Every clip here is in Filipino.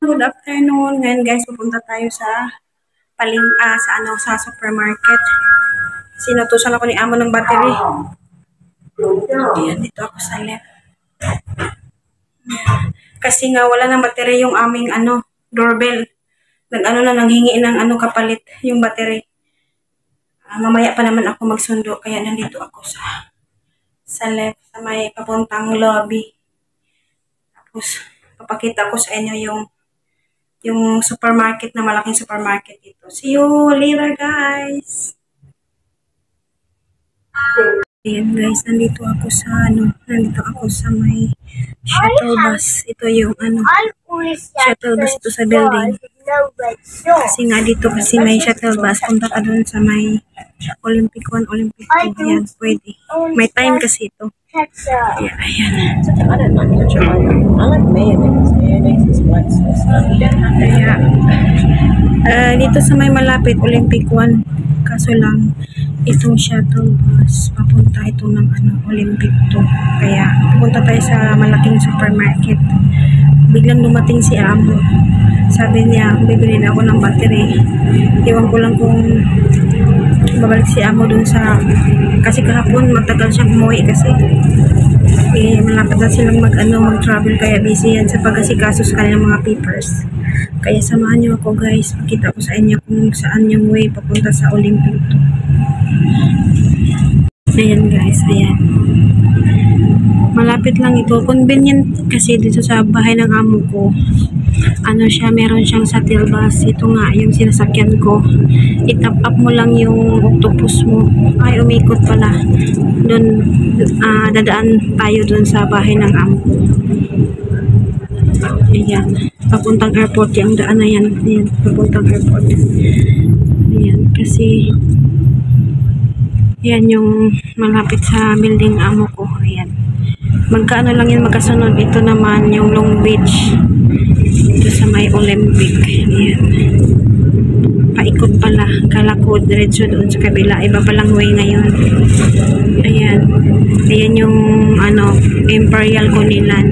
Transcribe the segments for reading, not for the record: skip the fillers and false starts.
good afternoon. Ngayon guys, pupunta tayo sa sa supermarket. Sinutusan ako ni amo ng battery. Ayan, dito ako sa left. Kasi nga wala ng battery yung aming doorbell. Nanghingi ng kapalit yung battery. Mamaya pa naman ako magsundo, kaya nandito ako sa left, sa may papuntang lobby. Tapos papakita ko sa inyo yung supermarket na malaking supermarket dito. See you later, guys! Ayan guys, nandito ako sa may shuttle bus. Ito yung shuttle bus ito sa building. Kasi nga dito may shuttle bus. Punta ka dun sa may Olympic 1, Olympic 2. Ayan, pwede. May time kasi ito. Ayan. Dito sa may malapit Olympic 1. Kaso lang itong shuttle bus papunta ito ng Olympic 2. Kaya pupunta tayo sa malaking supermarket. Biglang dumating si amo. Sabi niya, bibili na ako ng battery. Iwan ko lang kung babalik si amo dun kasi kahapon matagal siyang umuwi kasi malapit na silang mag-travel, kaya busy yan sa pag-asikaso sa kanilang mga papers. Kaya samahan niyo ako guys, pakita ko sa inyo kung saan yung way papunta sa Olympic 2. Ayan guys, ayan. Malapit lang ito. Convenient kasi dito sa bahay ng amo ko. Meron siyang shuttle bus. Ito nga yung sinasakyan ko. I-top up mo lang yung octopus mo. Ay, umikot pala. Doon, dadaan tayo doon sa bahay ng amo ko. Ayan. Papuntang airport yung daan na yan. Ayan, papuntang airport. Ayan, kasi ayan yung malapit sa building amo ko. Ayan. Magkaano lang yan magkasunod. Ito naman yung Long Beach. Ito sa may Olympic. Ayan. Paikot pala. Kala ko diretso doon sa kabila. Iba palang way ngayon. Ayan. Ayan yung Imperial Kunilan.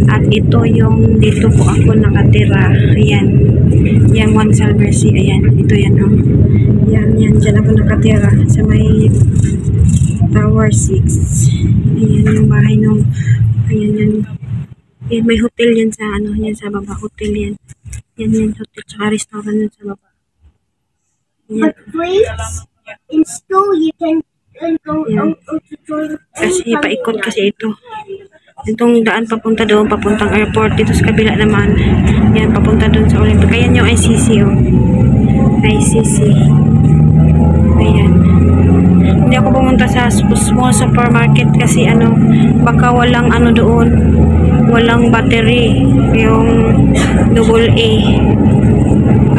At ito yung dito po ako nakatira. Ayan. Yang One Silver Sea. Ayan. Ito yan. Yan. Diyan ako nakatira. Sa may Tower 6. Ayan yung bahay nung ayan. Yan, may hotel yan sa yan sa baba, hotel yan. Yan hotel tsaka restaurant yan sa baba. Yan. But please, in school you can go out to join. Kasi paikot kasi ito. Itong daan papunta doon, papuntang airport. Dito sa kabila naman. Yan, papunta doon sa Olympic. Ayan yung ICC ICC. Ayan. Hindi ako pumunta sa small supermarket kasi baka walang doon, walang battery yung AA.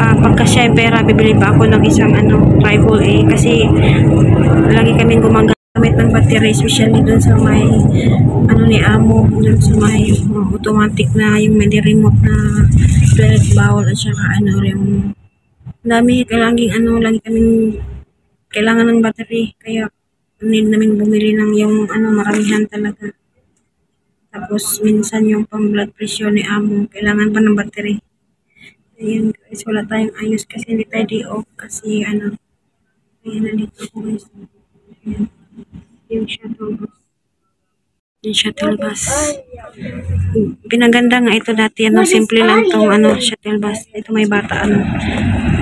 Pagka siya yung pera, bibili pa ako ng isang AAA kasi lagi kaming gumagamit ng battery, especially dun sa may ni amo, dun sa may automatic na yung may remote na toilet bowl at saka yung dami, lagi kaming kailangan ng battery, kaya need namin bumili ng yung maramihan talaga. Tapos minsan yung pang blood pressure ni amo, kailangan pa ng battery. Ayan guys, wala tayong ayos kasi hindi tayo day off kasi ayan, nandito ko guys. Ayan, yung shuttle bus. Yung shuttle bus. Pinaganda nga ito dati, simple lang tong shuttle bus. Ito may bata,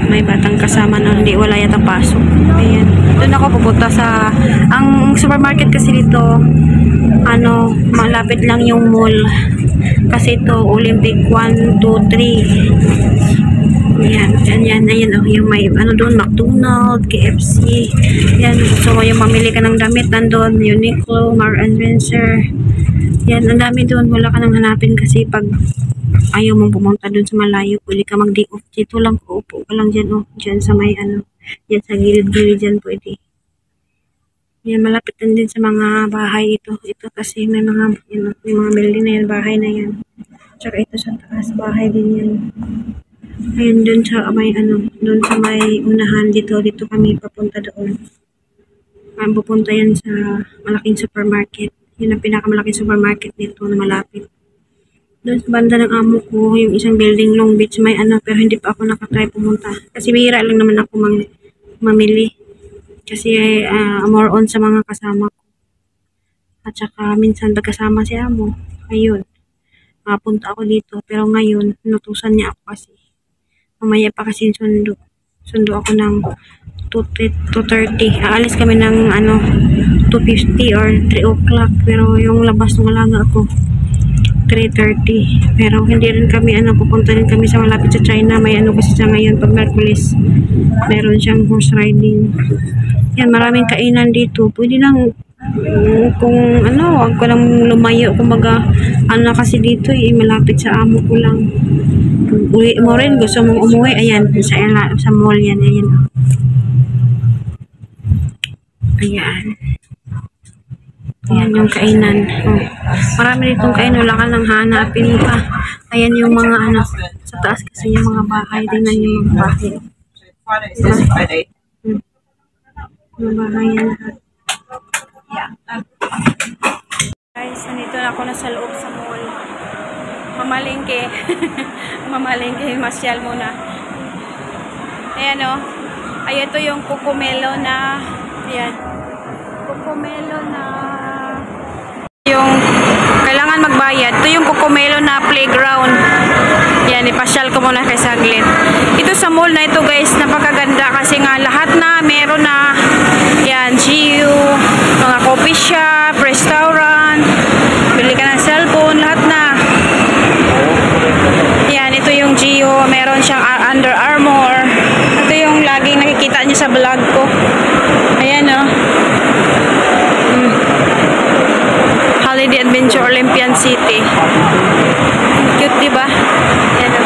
may batang kasama na hindi wala yata pasok. Ayan. Doon ako pupunta ang supermarket kasi dito, malapit lang yung mall. Kasi ito, Olympic 1, 2, 3. Ayan, yung may doon, McDonald's, KFC. Yan, so yung mamili ka ng damit, nandun, Uniqlo, Mark & Spencer. Yan, ang dami doon, wala ka nang hanapin kasi pag ayaw mong pumunta doon sa malayo, pwede ka mag-day off. Dito lang, uupo ka lang dyan, dyan sa may dyan sa gilid-gilid dyan pwede. Yan, malapit din sa mga bahay ito. Ito kasi may mga building na yan, bahay na yan. Tsaka ito sa taas, bahay din yan. Ayun, doon sa may doon sa may unahan dito kami papunta doon. Pupunta yan sa malaking supermarket. Yun ang pinakamalaking supermarket dito na malapit. Doon sa banda ng amo ko, yung isang building Long Beach, may ano, pero hindi pa ako nakatry pumunta. Kasi bihira lang naman ako mamili. Kasi more on sa mga kasama ko. At saka minsan pagkasama si amo, ayun, mapunta ako dito. Pero ngayon, inutusan niya ako kasi. Mamaya pa kasi sundo. Sundo ako ng 2:30. Aalis kami ng 2:50 or 3 o'clock. Pero yung labas ng alaga ako, 3:30. Pero hindi rin kami pupunta rin kami sa malapit sa China. May kasi siya ngayon pag Merkulis. Meron siyang horse riding. Yan, maraming kainan dito. Pwede lang kung wag ko lang lumayo. Kumbaga, kasi dito malapit sa amo ko lang. Kung uwi mo rin, gusto mong umuwi, ayan, sa mall yan, ayan. Ayan. Ayan yung kainan. Oh. Marami ditong kainan. Wala ka lang hanapin pa. Ayan yung mga sa taas kasi yung mga bahay. Tingnan yung mga bahay. Mga bahay yan lahat. Guys, nandito na ako na sa loob sa mall. Mamalengke. Mamalengke. Masyal muna. Ayan o. Ayan ito yung Cocomelo na ayan. Cocomelo na yung kailangan magbayad. Ito yung Cocomelo na playground. Yan, ipasyal ko muna kay saglit. Ito sa mall na ito guys, napakaganda kasi nga lahat na meron na. Yan, GU, mga coffee shop, restaurant, bili ka ng cellphone, lahat na. Yan, ito yung GU, meron siyang Under Armour. Ito yung laging nakikita niyo sa vlog ko. Ayan o. Holiday Adventure Olympian City. Cute, diba? Ayan o.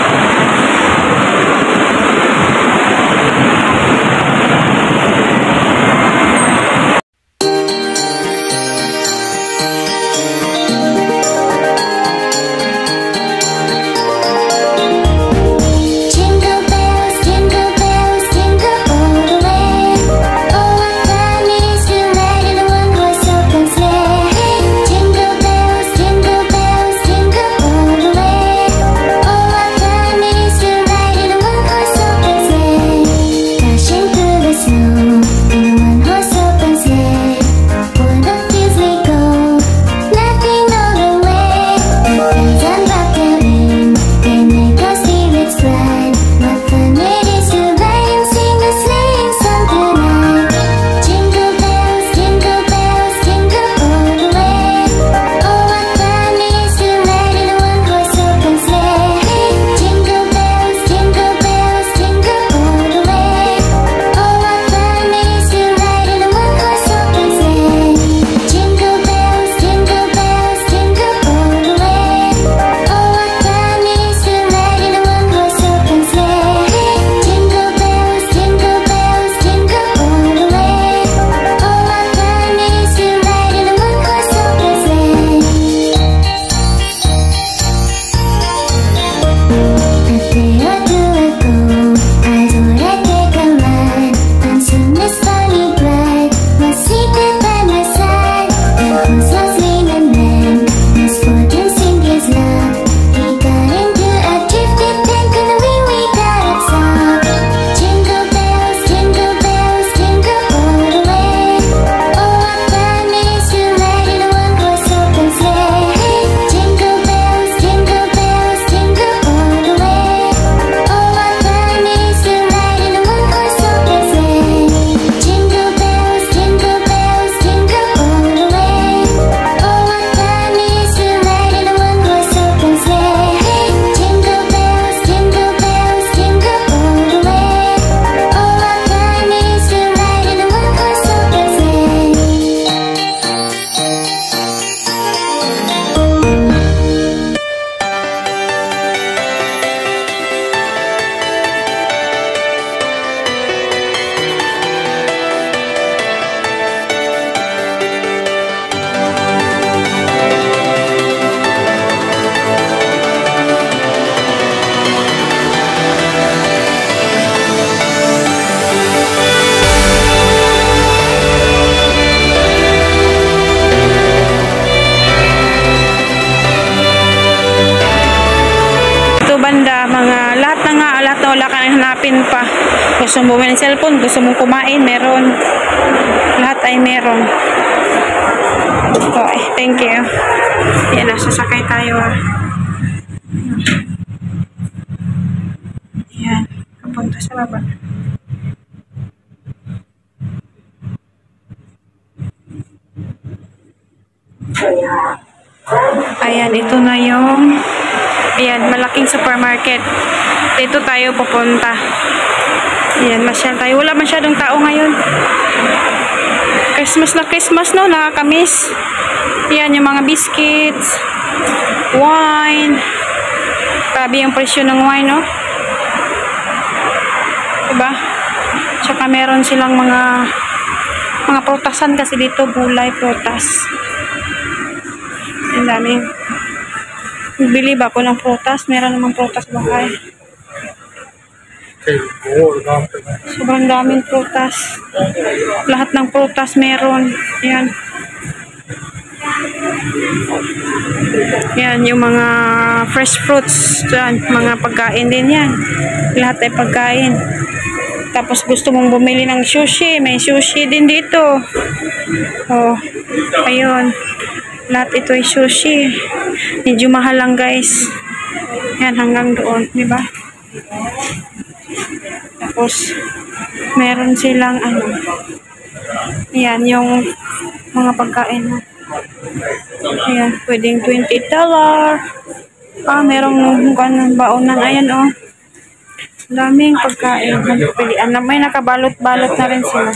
hanapin pa. Gusto mo bumili ng cellphone, gusto mong kumain, meron. Lahat ay meron. Okay, thank you. Yan na, sasakay tayo. Yan, kapunta sa baba. Ayan, ito na yung ayan, malaking supermarket. Dito tayo pupunta. Ayan, masyal tayo. Wala masyadong tao ngayon. Christmas na Christmas, no? Nakakamiss. Ayan, yung mga biscuits, wine. Grabe yung presyo ng wine, no? Diba? Tsaka meron silang mga prutasan kasi dito, gulay, prutas. Ang dami. Bili ba ako ng prutas? Meron namang prutas bahay. Sobrang daming prutas. Lahat ng prutas meron. Yan. Yan, yung mga fresh fruits. Yan, mga pagkain din yan. Lahat ay pagkain. Tapos gusto mong bumili ng sushi. May sushi din dito. Oh, ayun. Lahat ito ay sushi. Medyo mahal lang, guys. Yan, hanggang doon. Diba? Tapos, meron silang ano. Yan, yung mga pagkain. Ayan, pwedeng $20. Merong baonan. Ayan, oh. Daming pagkain. Pilihan na. May nakabalot-balot na rin sila.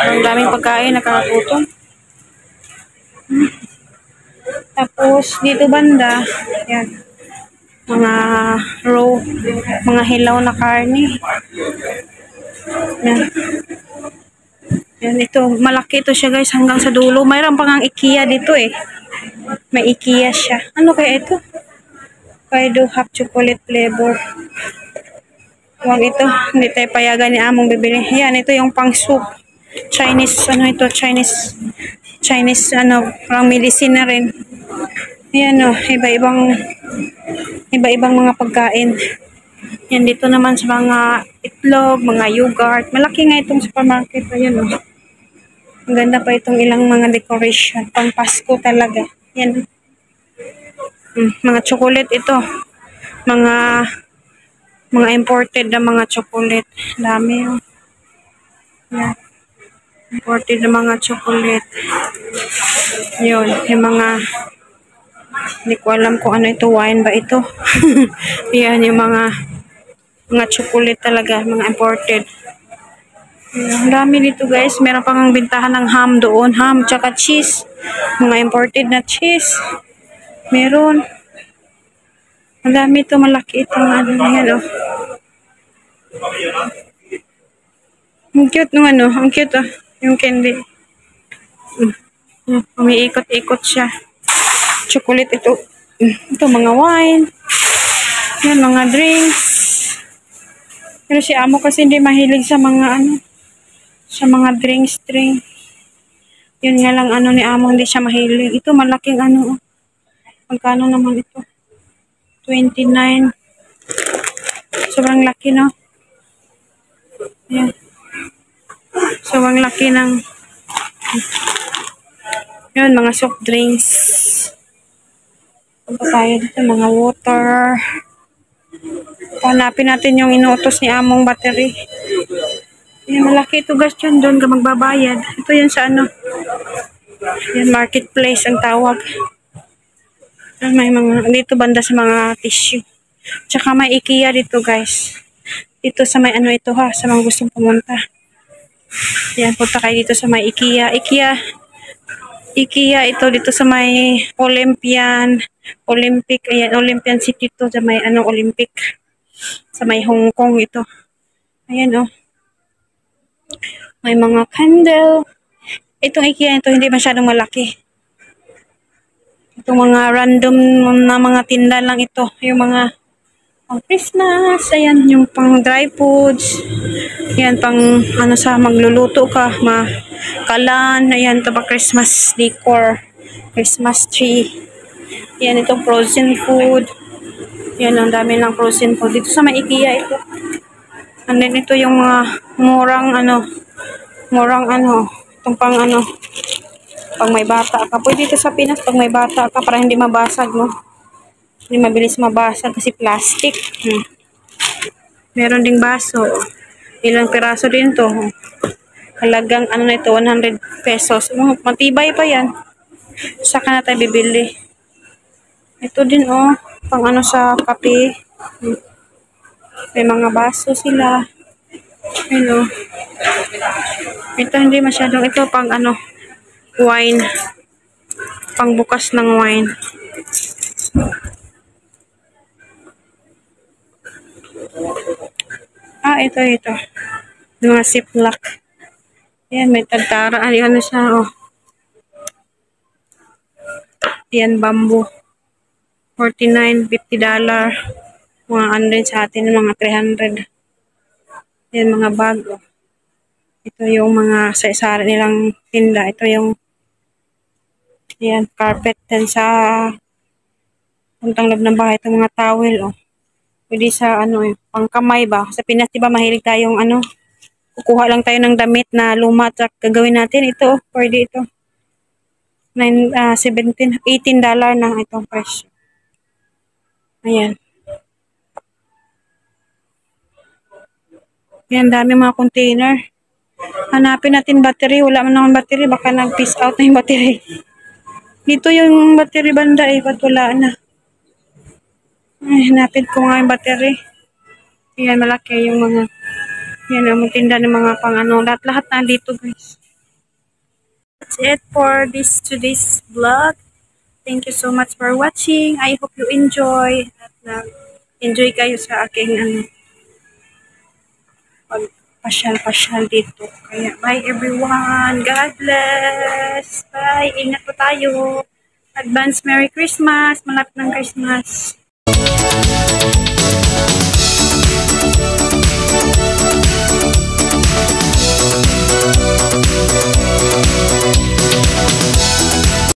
Ang daming pagkain, nakakutong. Tapos, dito banda, yan. Mga raw, mga hilaw na karne. Yan. Yan, ito. Malaki ito siya, guys, hanggang sa dulo. Mayroon pang ang IKEA dito, eh. May IKEA siya. Ano kaya ito? Kaido hot chocolate flavor. Huwag ito. Hindi tayo payagan ni among bibili. Yan, ito yung pang soup. Chinese, ano ito? Chinese, ano, parang medicine na rin. Yan, oh. Iba-ibang mga pagkain. Yan, dito naman sa mga itlog, mga yogurt. Malaki nga itong supermarket. Ayan, oh. Ang ganda pa itong ilang mga decoration. Pang Pasko talaga. Yan. Mga chocolate ito. Mga imported na mga chocolate. Dami, oh. Yan. Imported na mga chocolate. Yun. Yung mga hindi ko alam kung ano ito. Wine ba ito? Yan. Yung mga chocolate talaga. Mga imported. Ang dami dito, guys. Meron pang bintahan ng ham doon. Ham tsaka cheese. Mga imported na cheese. Meron. Ang dami ito. Malaki itong ano. Yan, oh. Ang cute nung ano. Ang cute, oh. Yung candy. Umiikot-ikot siya. Chocolate ito. Ito, mga wine. Yan, mga drinks. Pero si amo kasi hindi mahilig sa mga ano. Sa mga drinks. Yun nga lang ano ni amo, hindi siya mahilig. Ito, malaking ano. Magkano naman ito? 29. Sobrang laki, no? Yan. Sobrang laki ng yun, mga soft drinks. Punta tayo dito, mga water. Hanapin natin yung inuutos ni among battery. Yan, malaki ito, guys, yun. Doon ka magbabayad. Ito yan sa ano. Yan, marketplace ang tawag. May mga, dito banda sa mga tissue. Tsaka may IKEA dito, guys. Dito sa may ano ito, ha, sa mga gustong pumunta. Yan, punta kayo dito sa may IKEA. IKEA ito dito sa may Olympic, ayan, Olympian City to, sa may ano, Olympic. Sa may Hong Kong ito. Ayan, oh. May mga candle. Itong IKEA ito, hindi masyadong malaki. Itong mga random na mga tinda lang ito. Yung mga pang Christmas, ayan, yung pang dry foods. Ayan, pang ano sa magluluto ka, kalan, ayan, ito pa Christmas decor, Christmas tree. Yan, itong frozen food. Yan, ang dami ng frozen food. Dito sa may IKEA ito. And then, ito yung mga murang itong pang pag may bata ka. Pwede dito sa Pinas, pag may bata ka, para hindi mabasag, no? Hindi mabilis mabasag kasi plastic. Meron ding baso. Ilang piraso din to. Halagang na ito, 100 pesos. Matibay pa yan. Saka na tayo bibili. Ito din, pang sa kape. May mga baso sila. Hello. Ito hindi masyadong, ito pang wine. Pang bukas ng wine. Ito. Mga ziplock. Ayan, may tagtara. Siya, Ayan, bamboo. $49, $50. Mga din sa atin, mga 300. Ayan, mga bag. Ito yung mga sa nilang tinda. Ito yung ayan, carpet. Then sa puntang loob ng bahay, itong mga towel, Pwede sa pangkamay ba? Sa Pinas, diba, mahilig tayong kukuha lang tayo ng damit na luma at gagawin natin. Ito, pwede ito. $18 na itong presyo. Ayan. Ayan, dami mga container. Hanapin natin battery. Wala man naman battery. Baka nag-piece out na yung battery. Dito yung battery banda ba't wala na? Ay, hanapin ko nga yung battery. Ayan, malaki yung mga yan ang tinda ng mga pang lahat na dito, guys. That's it for today's vlog. Thank you so much for watching. I hope you enjoy at enjoy kayo sa aking pagpasyal-pasyal dito. Kaya bye everyone. God bless. Bye. Ingat po tayo. Advance Merry Christmas. Malapit ng Christmas.